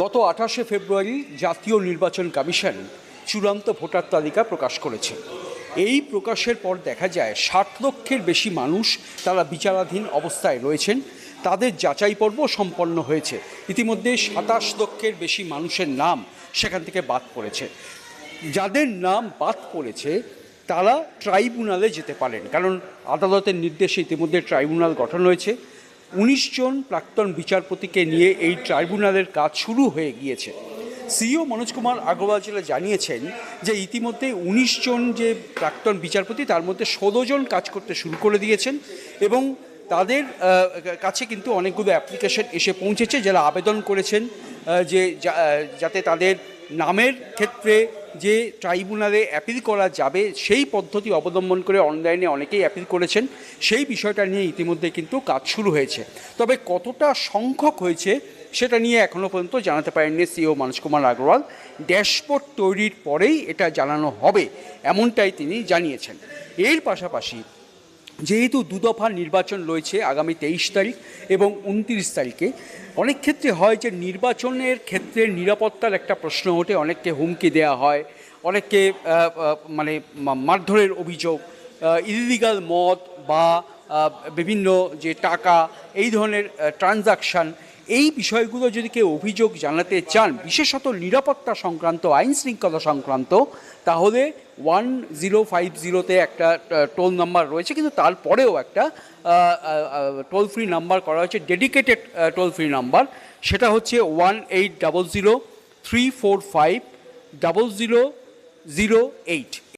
গত 28শে ফেব্রুয়ারি জাতীয় নির্বাচন কমিশন চূড়ান্ত ভোটার তালিকা প্রকাশ করেছে। এই প্রকাশের পর দেখা যায় 60 লক্ষের বেশি মানুষ তারা বিচারাধীন অবস্থায় রয়েছেন। তাদের যাচাই পর্ব সম্পন্ন হয়েছে। ইতিমধ্যে 27 লক্ষের বেশি মানুষের নাম সেখান থেকে বাদ পড়েছে। যাদের নাম বাদ পড়েছে তারা ট্রাইব্যুনালে যেতে পারেন, কারণ আদালতের নির্দেশে ইতিমধ্যে ট্রাইব্যুনাল গঠন হয়েছে। 19 জন প্রাক্তন বিচারপতিকে নিয়ে এই ট্রাইব্যুনালের কাজ শুরু হয়ে গিয়েছে। সিইও মনোজ কুমার আগরওয়াল যেটা জানিয়েছেন যে ইতিমধ্যে 19 জন যে প্রাক্তন বিচারপতি তার মধ্যে 16 জন কাজ করতে শুরু করে দিয়েছেন এবং তাদের কাছে কিন্তু অনেকগুলো অ্যাপ্লিকেশন এসে পৌঁছেছে, যারা আবেদন করেছেন যে যাতে তাদের নামের ক্ষেত্রে যে ট্রাইব্যুনালে অ্যাপিল করা যাবে সেই পদ্ধতি অবলম্বন করে অনলাইনে অনেকেই অ্যাপিল করেছেন। সেই বিষয়টা নিয়ে ইতিমধ্যে কিন্তু কাজ শুরু হয়েছে। তবে কতটা সংখ্যক হয়েছে সেটা নিয়ে এখনও পর্যন্ত জানাতে পারেননি সিইও মনোজ কুমার আগরওয়াল। ড্যাশবোর্ড তৈরির পরেই এটা জানানো হবে, এমনটাই তিনি জানিয়েছেন। এর পাশাপাশি যেহেতু দুদফা নির্বাচন রয়েছে আগামী 23 তারিখ এবং 29 তারিখে, অনেক ক্ষেত্রে হয় যে নির্বাচনের ক্ষেত্রে নিরাপত্তার একটা প্রশ্ন ওঠে। অনেককে হুমকি দেওয়া হয়, অনেককে মানে মারধরের অভিযোগ, ইলিগাল মদ বা বিভিন্ন যে টাকা, এই ধরনের ট্রানজাকশান, এই বিষয়গুলো যদি কেউ অভিযোগ জানাতে চান, বিশেষত নিরাপত্তা সংক্রান্ত, আইন শৃঙ্খলা সংক্রান্ত, তাহলে 1050-তে একটা টোল নাম্বার রয়েছে, কিন্তু তারপরেও একটা টোল ফ্রি নাম্বার করা হয়েছে, ডেডিকেটেড টোল ফ্রি নাম্বার। সেটা হচ্ছে 1800-345-0008।